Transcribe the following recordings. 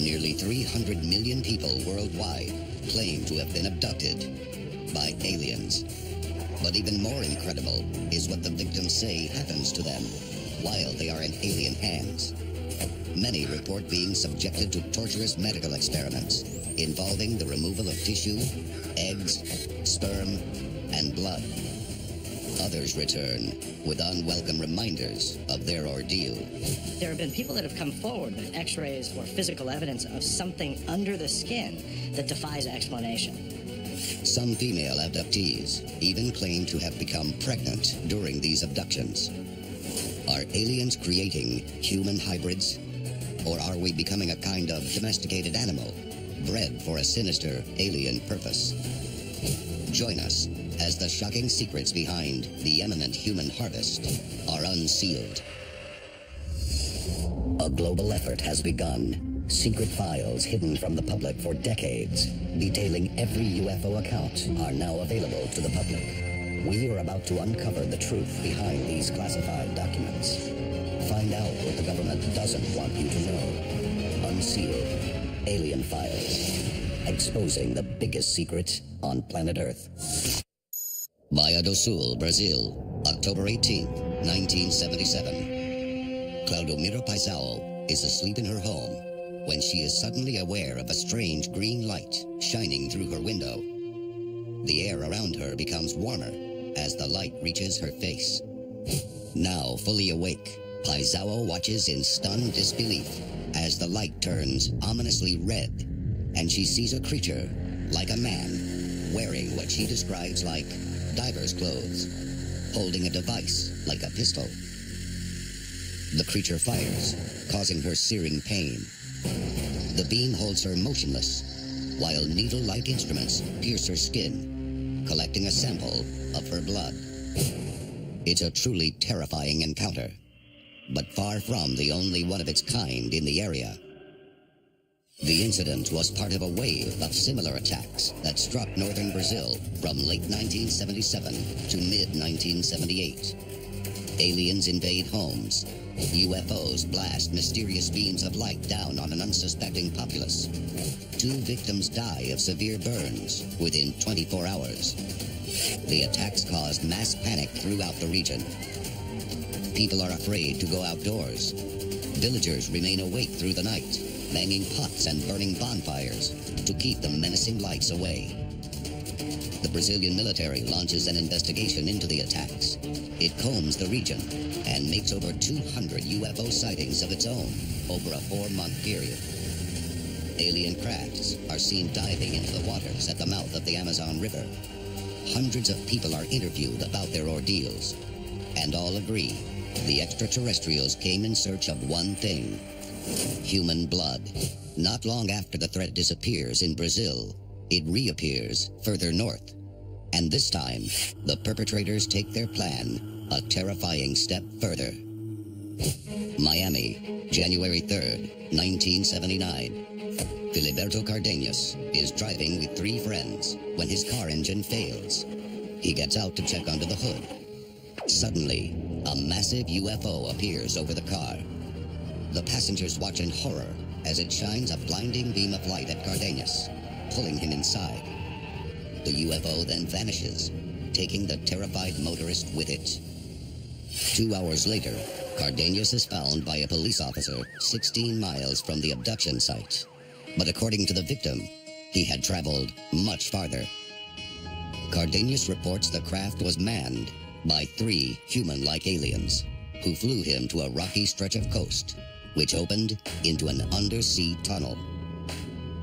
Nearly 300 million people worldwide claim to have been abducted by aliens. But even more incredible is what the victims say happens to them while they are in alien hands. Many report being subjected to torturous medical experiments involving the removal of tissue, eggs, sperm, and blood. Others return with unwelcome reminders of their ordeal. There have been people that have come forward with x-rays or physical evidence of something under the skin that defies explanation. Some female abductees even claim to have become pregnant during these abductions. Are aliens creating human hybrids? Or are we becoming a kind of domesticated animal, bred for a sinister alien purpose? Join us as the shocking secrets behind the imminent human harvest are unsealed. A global effort has begun. Secret files hidden from the public for decades, detailing every UFO account, are now available to the public. We are about to uncover the truth behind these classified documents. Find out what the government doesn't want you to know. Unsealed. Alien Files. Exposing the biggest secret on planet Earth. Baía do Sul, Brazil, October 18, 1977. Claudomiro Paisao is asleep in her home when she is suddenly aware of a strange green light shining through her window. The air around her becomes warmer as the light reaches her face. Now fully awake, Paisao watches in stunned disbelief as the light turns ominously red, and she sees a creature like a man wearing what she describes like diver's clothes, holding a device like a pistol. The creature fires, causing her searing pain. The beam holds her motionless, while needle-like instruments pierce her skin, collecting a sample of her blood. It's a truly terrifying encounter, but far from the only one of its kind in the area. The incident was part of a wave of similar attacks that struck northern Brazil from late 1977 to mid-1978. Aliens invade homes. UFOs blast mysterious beams of light down on an unsuspecting populace. 2 victims die of severe burns within 24 hours. The attacks caused mass panic throughout the region. People are afraid to go outdoors. Villagers remain awake through the night, banging pots and burning bonfires to keep the menacing lights away. The Brazilian military launches an investigation into the attacks. It combs the region and makes over 200 UFO sightings of its own over a 4-month period. Alien crafts are seen diving into the waters at the mouth of the Amazon River. Hundreds of people are interviewed about their ordeals, and all agree the extraterrestrials came in search of one thing: human blood. Not long after the threat disappears in Brazil, it reappears further north. And this time, the perpetrators take their plan a terrifying step further. Miami, January 3rd, 1979. Filiberto Cardenas is driving with 3 friends when his car engine fails. He gets out to check under the hood. Suddenly, a massive UFO appears over the car. The passengers watch in horror as it shines a blinding beam of light at Cardenas, pulling him inside. The UFO then vanishes, taking the terrified motorist with it. 2 hours later, Cardenas is found by a police officer 16 miles from the abduction site. But according to the victim, he had traveled much farther. Cardenas reports the craft was manned by 3 human-like aliens who flew him to a rocky stretch of coast, which opened into an undersea tunnel.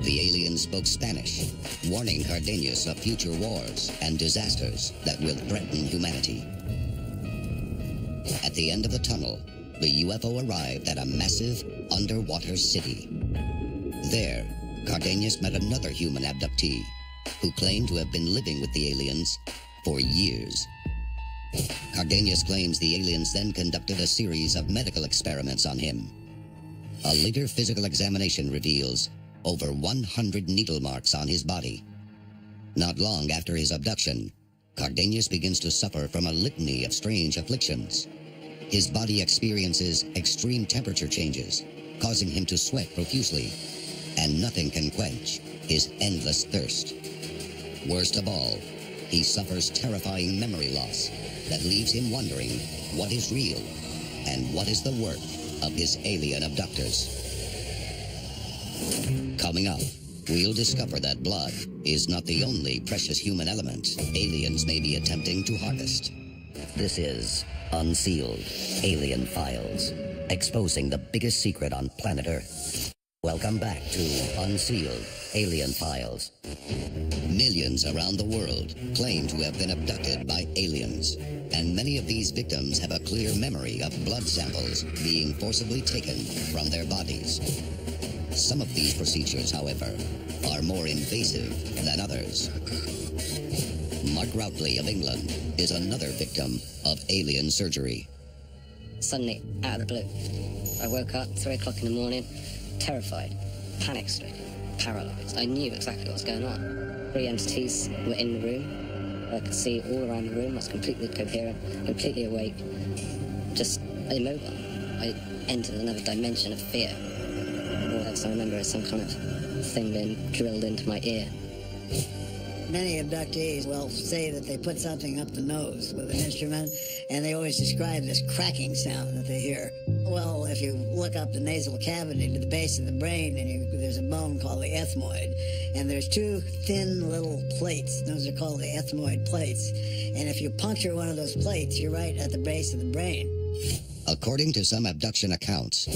The aliens spoke Spanish, warning Cardenas of future wars and disasters that will threaten humanity. At the end of the tunnel, the UFO arrived at a massive underwater city. There, Cardenas met another human abductee who claimed to have been living with the aliens for years. Cardenas claims the aliens then conducted a series of medical experiments on him. A later physical examination reveals over 100 needle marks on his body. Not long after his abduction, Cardenas begins to suffer from a litany of strange afflictions. His body experiences extreme temperature changes, causing him to sweat profusely. and nothing can quench his endless thirst. Worst of all, he suffers terrifying memory loss that leaves him wondering what is real and what is the work of his alien abductors. Coming up, we'll discover that blood is not the only precious human element aliens may be attempting to harvest. This is Unsealed Alien Files, exposing the biggest secret on planet Earth. Welcome back to Unsealed Alien Files. Millions around the world claim to have been abducted by aliens, and many of these victims have a clear memory of blood samples being forcibly taken from their bodies. Some of these procedures, however, are more invasive than others. Mark Routley of England is another victim of alien surgery. Suddenly, out of the blue, I woke up 3 o'clock in the morning, terrified, panic-stricken, paralyzed. I knew exactly what was going on. 3 entities were in the room. I could see all around the room. I was completely coherent, completely awake, just immobile. I entered another dimension of fear. All else I remember is some kind of thing being drilled into my ear. Many abductees will say that they put something up the nose with an instrument, and they always describe this cracking sound that they hear. Well, if you look up the nasal cavity to the base of the brain, and there's a bone called the ethmoid, and there's 2 thin little plates. Those are called the ethmoid plates. And if you puncture one of those plates, you're right at the base of the brain. According to some abduction accounts,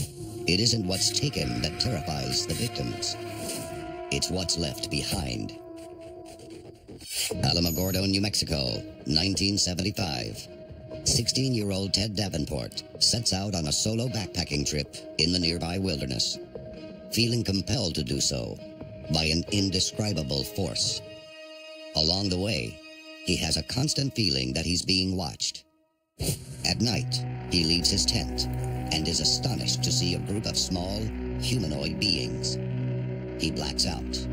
it isn't what's taken that terrifies the victims. It's what's left behind. Alamogordo, New Mexico, 1975. 16-year-old Ted Davenport sets out on a solo backpacking trip in the nearby wilderness, feeling compelled to do so by an indescribable force. Along the way, he has a constant feeling that he's being watched. At night, he leaves his tent and is astonished to see a group of small, humanoid beings. He blacks out.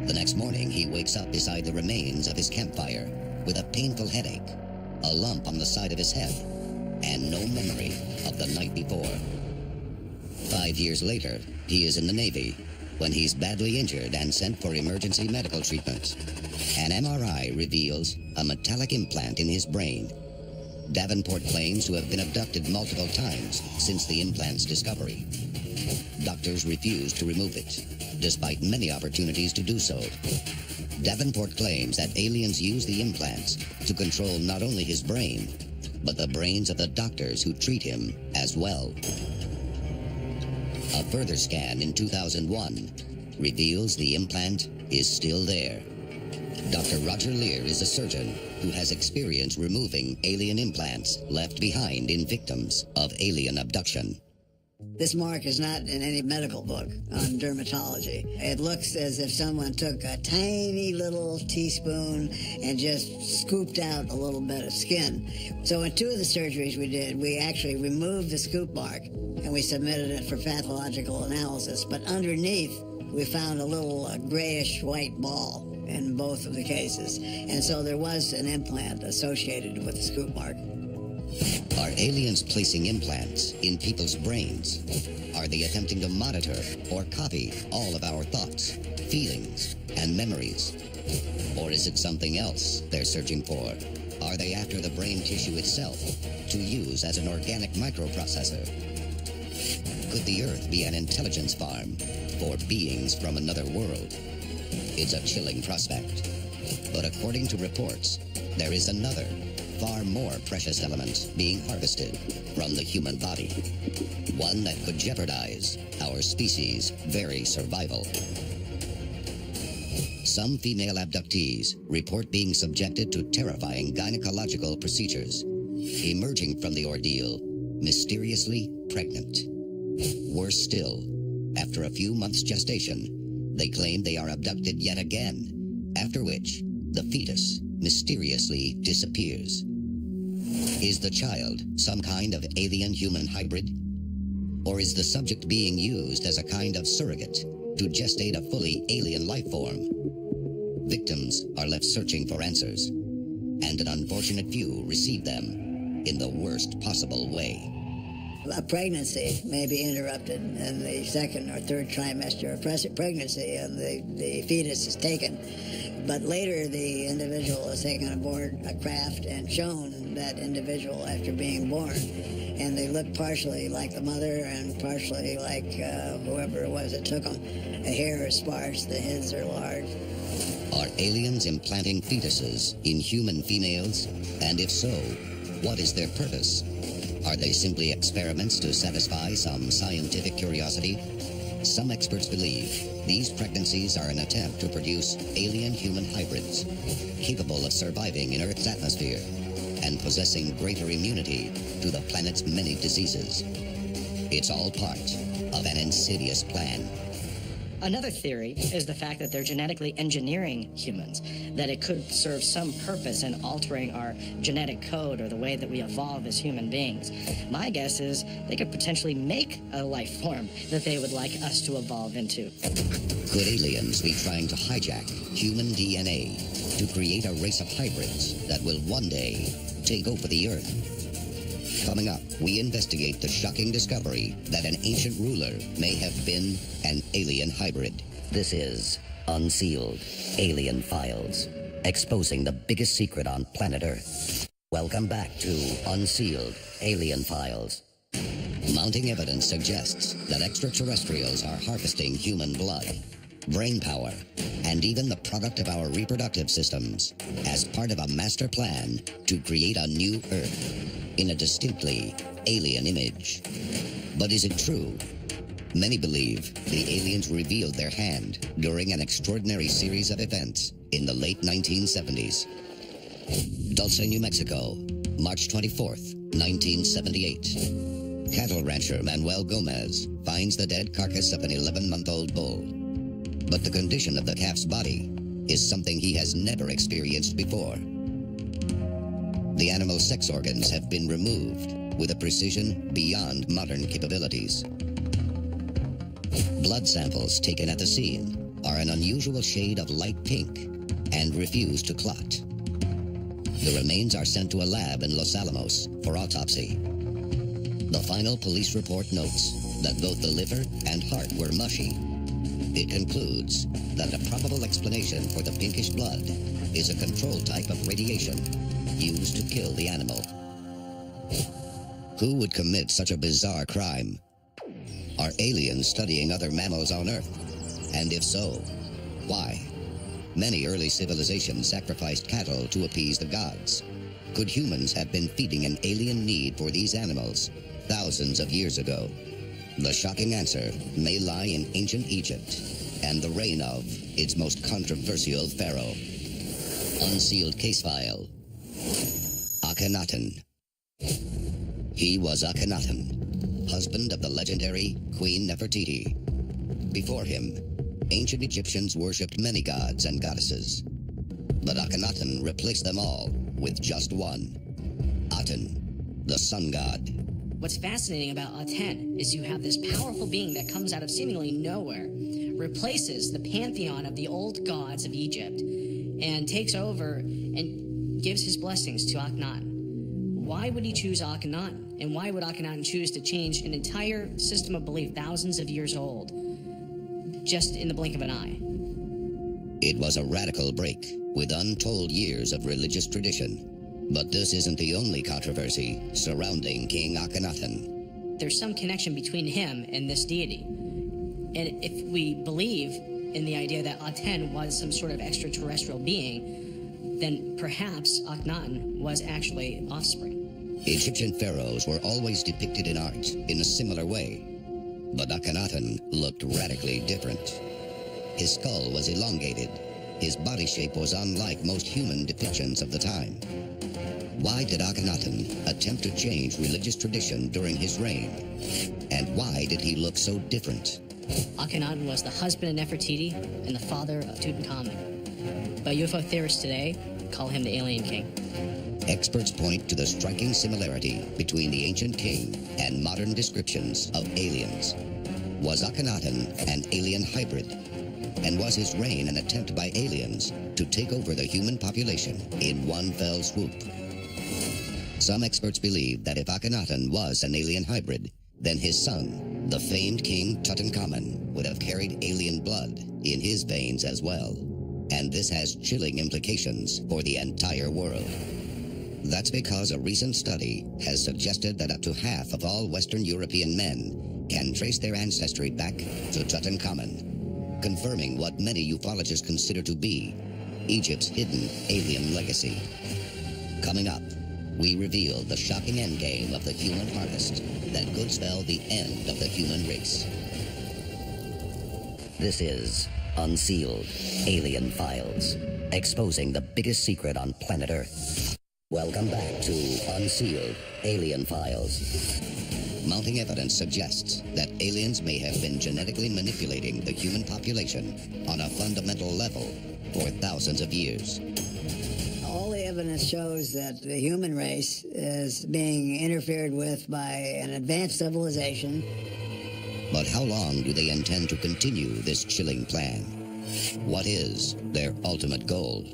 The next morning, he wakes up beside the remains of his campfire with a painful headache, a lump on the side of his head, and no memory of the night before. 5 years later, he is in the Navy when he's badly injured and sent for emergency medical treatment. An MRI reveals a metallic implant in his brain. Davenport claims to have been abducted multiple times since the implant's discovery. Doctors refuse to remove it, despite many opportunities to do so. Davenport claims that aliens use the implants to control not only his brain, but the brains of the doctors who treat him as well. A further scan in 2001 reveals the implant is still there. Dr. Roger Lear is a surgeon who has experience removing alien implants left behind in victims of alien abduction. This mark is not in any medical book on dermatology. It looks as if someone took a tiny little teaspoon and just scooped out a little bit of skin. So in 2 of the surgeries we did, we actually removed the scoop mark and we submitted it for pathological analysis. But underneath, we found a little grayish white ball in both of the cases. And so there was an implant associated with the scoop mark. Are aliens placing implants in people's brains? Are they attempting to monitor or copy all of our thoughts, feelings, and memories? Or is it something else they're searching for? Are they after the brain tissue itself to use as an organic microprocessor? Could the Earth be an intelligence farm for beings from another world? It's a chilling prospect. But according to reports, there is another, far more precious element being harvested from the human body. One that could jeopardize our species' very survival. Some female abductees report being subjected to terrifying gynecological procedures, emerging from the ordeal mysteriously pregnant. Worse still, after a few months' gestation, they claim they are abducted yet again, after which the fetus mysteriously disappears. Is the child some kind of alien-human hybrid? Or is the subject being used as a kind of surrogate to gestate a fully alien life form? Victims are left searching for answers, and an unfortunate few receive them in the worst possible way. A pregnancy may be interrupted in the second or third trimester of pregnancy, and the fetus is taken. But later, the individual is taken aboard a craft and shown that individual after being born. And they look partially like the mother and partially like whoever it was that took them. The hair is sparse, the heads are large. Are aliens implanting fetuses in human females? And if so, what is their purpose? Are they simply experiments to satisfy some scientific curiosity? Some experts believe these pregnancies are an attempt to produce alien-human hybrids capable of surviving in Earth's atmosphere and possessing greater immunity to the planet's many diseases. It's all part of an insidious plan. Another theory is the fact that they're genetically engineering humans, that it could serve some purpose in altering our genetic code or the way that we evolve as human beings. My guess is they could potentially make a life form that they would like us to evolve into. Could aliens be trying to hijack human DNA to create a race of hybrids that will one day take over the Earth? Coming up, we investigate the shocking discovery that an ancient ruler may have been an alien hybrid. This is Unsealed Alien Files, exposing the biggest secret on planet Earth. Welcome back to Unsealed Alien Files. Mounting evidence suggests that extraterrestrials are harvesting human blood, brain power, and even the product of our reproductive systems as part of a master plan to create a new Earth in a distinctly alien image. But is it true? Many believe the aliens revealed their hand during an extraordinary series of events in the late 1970s. Dulce, New Mexico, March 24th, 1978. Cattle rancher Manuel Gomez finds the dead carcass of an 11-month-old bull. But the condition of the calf's body is something he has never experienced before. The animal's sex organs have been removed with a precision beyond modern capabilities. Blood samples taken at the scene are an unusual shade of light pink and refuse to clot. The remains are sent to a lab in Los Alamos for autopsy. The final police report notes that both the liver and heart were mushy. It concludes that a probable explanation for the pinkish blood is a control type of radiation used to kill the animal. Who would commit such a bizarre crime? Are aliens studying other mammals on Earth? And if so, why? Many early civilizations sacrificed cattle to appease the gods. Could humans have been feeding an alien need for these animals thousands of years ago? The shocking answer may lie in ancient Egypt and the reign of its most controversial pharaoh. Unsealed case file. Akhenaten. He was Akhenaten, husband of the legendary Queen Nefertiti. Before him, ancient Egyptians worshipped many gods and goddesses. But Akhenaten replaced them all with just one, Aten, the sun god. What's fascinating about Aten is you have this powerful being that comes out of seemingly nowhere, replaces the pantheon of the old gods of Egypt, and takes over and gives his blessings to Akhenaten. Why would he choose Akhenaten? And why would Akhenaten choose to change an entire system of belief thousands of years old just in the blink of an eye? It was a radical break with untold years of religious tradition. But this isn't the only controversy surrounding King Akhenaten. There's some connection between him and this deity. And if we believe in the idea that Aten was some sort of extraterrestrial being, then perhaps Akhenaten was actually offspring. Egyptian pharaohs were always depicted in art in a similar way. But Akhenaten looked radically different. His skull was elongated. His body shape was unlike most human depictions of the time. Why did Akhenaten attempt to change religious tradition during his reign? And why did he look so different? Akhenaten was the husband of Nefertiti and the father of Tutankhamun. But UFO theorists today call him the Alien King. Experts point to the striking similarity between the ancient king and modern descriptions of aliens. Was Akhenaten an alien hybrid? And was his reign an attempt by aliens to take over the human population in one fell swoop? Some experts believe that if Akhenaten was an alien hybrid, then his son, the famed King Tutankhamun, would have carried alien blood in his veins as well. And this has chilling implications for the entire world. That's because a recent study has suggested that up to half of all Western European men can trace their ancestry back to Tutankhamun, confirming what many ufologists consider to be Egypt's hidden alien legacy. Coming up, we reveal the shocking endgame of the human harvest that could spell the end of the human race. This is Unsealed Alien Files, exposing the biggest secret on planet Earth. Welcome back to Unsealed Alien Files. Mounting evidence suggests that aliens may have been genetically manipulating the human population on a fundamental level for thousands of years. All the evidence shows that the human race is being interfered with by an advanced civilization. But how long do they intend to continue this chilling plan? What is their ultimate goal?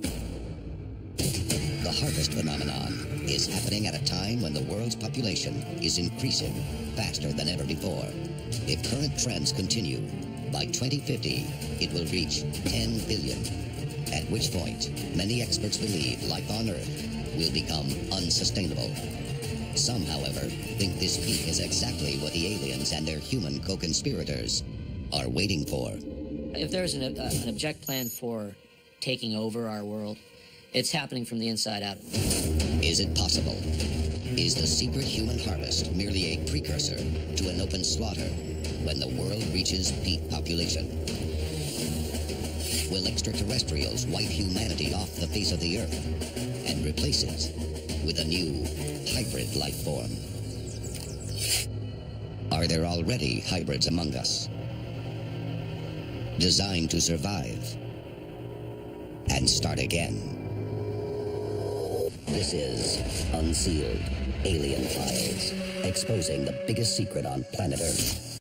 The harvest phenomenon is happening at a time when the world's population is increasing faster than ever before. If current trends continue, by 2050, it will reach 10 billion, at which point many experts believe life on Earth will become unsustainable. Some, however, think this peak is exactly what the aliens and their human co-conspirators are waiting for. If there's an object plan for taking over our world, it's happening from the inside out. Is it possible? Is the secret human harvest merely a precursor to an open slaughter when the world reaches peak population? Will extraterrestrials wipe humanity off the face of the Earth and replace it with a new hybrid life form? Are there already hybrids among us, designed to survive and start again? This is Unsealed Alien Files, exposing the biggest secret on planet Earth.